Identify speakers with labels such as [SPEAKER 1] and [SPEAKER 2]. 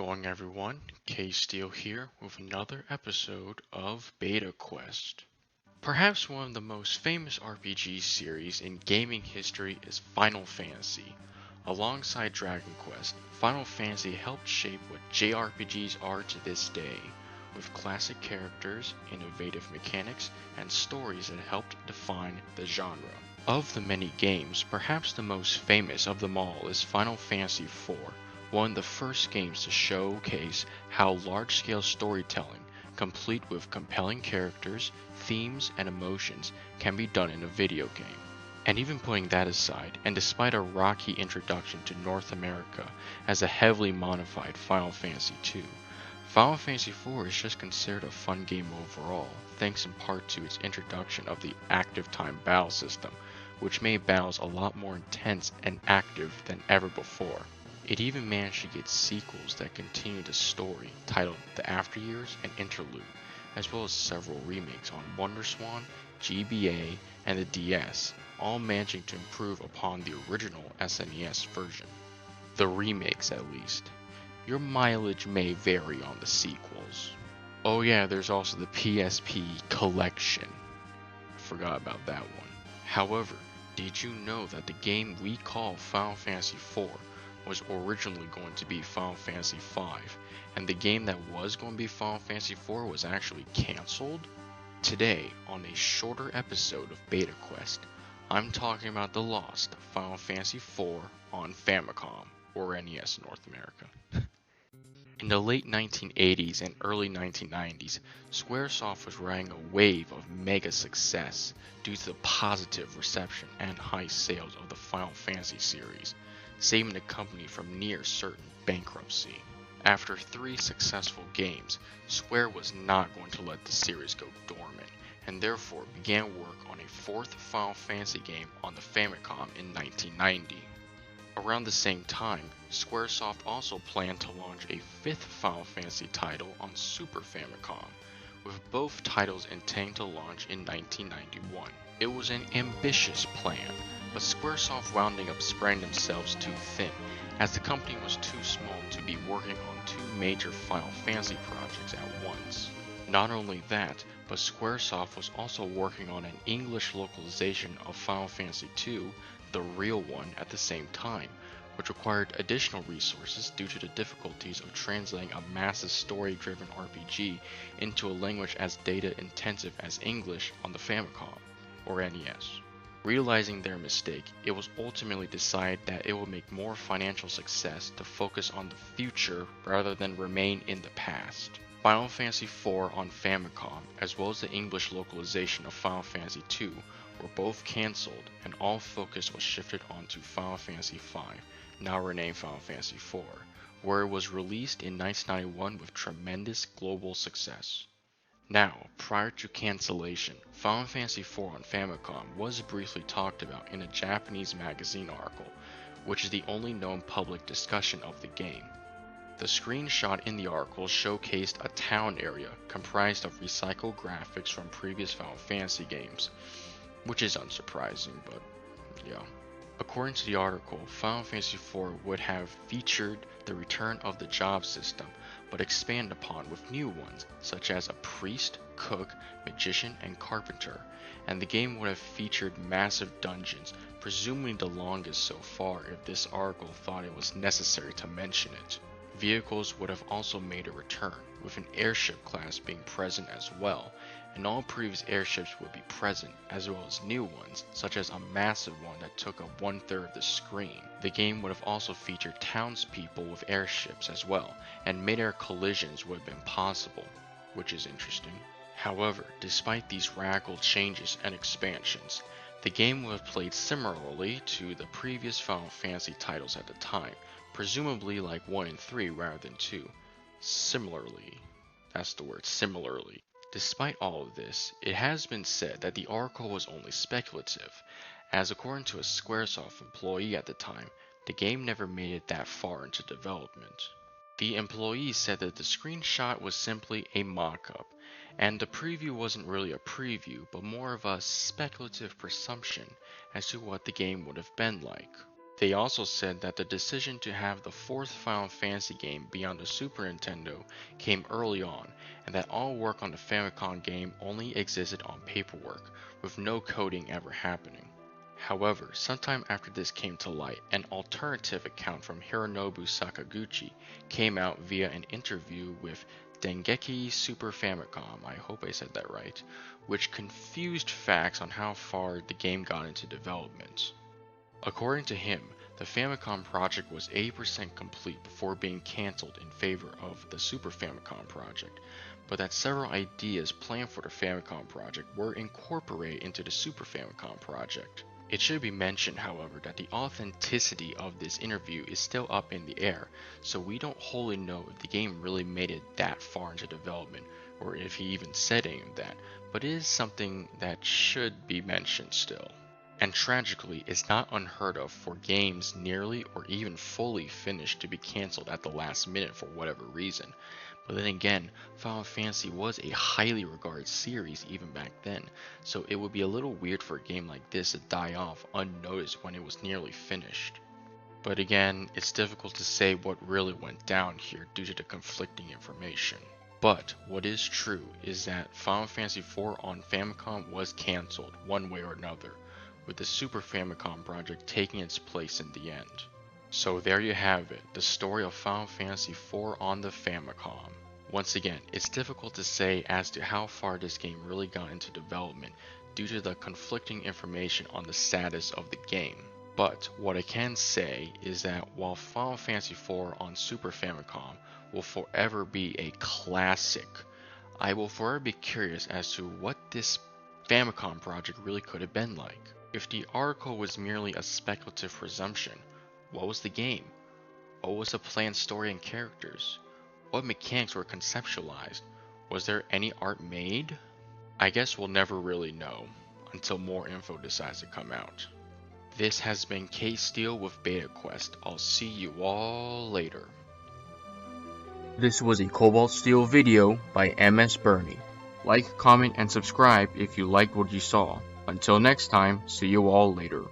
[SPEAKER 1] going, everyone? K-Steel here with another episode of Beta Quest. Perhaps one of the most famous RPG series in gaming history is Final Fantasy. Alongside Dragon Quest, Final Fantasy helped shape what JRPGs are to this day, with classic characters, innovative mechanics, and stories that helped define the genre. Of the many games, perhaps the most famous of them all is Final Fantasy IV, one of the first games to showcase how large-scale storytelling, complete with compelling characters, themes, and emotions, can be done in a video game. And even putting that aside, and despite a rocky introduction to North America as a heavily modified Final Fantasy II, Final Fantasy IV is just considered a fun game overall, thanks in part to its introduction of the active time battle system, which made battles a lot more intense and active than ever before. It even managed to get sequels that continue the story, titled The Afteryears and Interlude, as well as several remakes on WonderSwan, GBA, and the DS, all managing to improve upon the original SNES version. The remakes, at least. Your mileage may vary on the sequels. Oh yeah, there's also the PSP Collection. Forgot about that one. However, did you know that the game we call Final Fantasy IV was originally going to be Final Fantasy V, and the game that was going to be Final Fantasy IV was actually cancelled? Today, on a shorter episode of Beta Quest, I'm talking about the lost Final Fantasy IV on Famicom, or NES in North America. In the late 1980s and early 1990s, Squaresoft was riding a wave of mega success due to the positive reception and high sales of the Final Fantasy series, saving the company from near certain bankruptcy. After 3 successful games, Square was not going to let the series go dormant, and therefore began work on a 4th Final Fantasy game on the Famicom in 1990. Around the same time, Squaresoft also planned to launch a 5th Final Fantasy title on Super Famicom, with both titles intending to launch in 1991. It was an ambitious plan, but Squaresoft wound up spreading themselves too thin, as the company was too small to be working on 2 major Final Fantasy projects at once. Not only that, but Squaresoft was also working on an English localization of Final Fantasy II, the real one, at the same time, which required additional resources due to the difficulties of translating a massive story-driven RPG into a language as data-intensive as English on the Famicom, or NES. Realizing their mistake, it was ultimately decided that it would make more financial success to focus on the future rather than remain in the past. Final Fantasy IV on Famicom, as well as the English localization of Final Fantasy II, were both cancelled, and all focus was shifted onto Final Fantasy V, now renamed Final Fantasy IV, where it was released in 1991 with tremendous global success. Now, prior to cancellation, Final Fantasy IV on Famicom was briefly talked about in a Japanese magazine article, which is the only known public discussion of the game. The screenshot in the article showcased a town area comprised of recycled graphics from previous Final Fantasy games, which is unsurprising, but yeah. According to the article, Final Fantasy IV would have featured the return of the job system, but expanded upon with new ones, such as a priest, cook, magician, and carpenter, and the game would have featured massive dungeons, presumably the longest so far if this article thought it was necessary to mention it. Vehicles would have also made a return, with an airship class being present as well, and all previous airships would be present, as well as new ones, such as a massive one that took up 1/3 of the screen. The game would have also featured townspeople with airships as well, and mid-air collisions would have been possible, which is interesting. However, despite these radical changes and expansions, the game would have played similarly to the previous Final Fantasy titles at the time, presumably like 1 and 3 rather than 2. Similarly. That's the word, similarly. Despite all of this, it has been said that the article was only speculative, as according to a Squaresoft employee at the time, the game never made it that far into development. The employee said that the screenshot was simply a mock-up, and the preview wasn't really a preview, but more of a speculative presumption as to what the game would have been like. They also said that the decision to have the fourth Final Fantasy game be on the Super Nintendo came early on, and that all work on the Famicom game only existed on paperwork, with no coding ever happening. However, sometime after this came to light, an alternative account from Hironobu Sakaguchi came out via an interview with Dengeki Super Famicom, I hope I said that right, which confused facts on how far the game got into development. According to him, the Famicom project was 80% complete before being cancelled in favor of the Super Famicom project, but that several ideas planned for the Famicom project were incorporated into the Super Famicom project. It should be mentioned, however, that the authenticity of this interview is still up in the air, so we don't wholly know if the game really made it that far into development, or if he even said any of that, but it is something that should be mentioned still. And tragically, it's not unheard of for games nearly or even fully finished to be cancelled at the last minute for whatever reason. But then again, Final Fantasy was a highly regarded series even back then, so it would be a little weird for a game like this to die off unnoticed when it was nearly finished. But again, it's difficult to say what really went down here due to the conflicting information. But what is true is that Final Fantasy IV on Famicom was cancelled one way or another, with the Super Famicom project taking its place in the end. So there you have it, the story of Final Fantasy IV on the Famicom. Once again, it's difficult to say as to how far this game really got into development due to the conflicting information on the status of the game. But what I can say is that while Final Fantasy IV on Super Famicom will forever be a classic, I will forever be curious as to what this Famicom project really could have been like. If the article was merely a speculative presumption, what was the game? What was the planned story and characters? What mechanics were conceptualized? Was there any art made? I guess we'll never really know until more info decides to come out. This has been K-Steel with Beta Quest. I'll see you all later. This was a Kobalt Steel video by MS Bernie. Like, comment, and subscribe if you liked what you saw. Until next time, see you all later.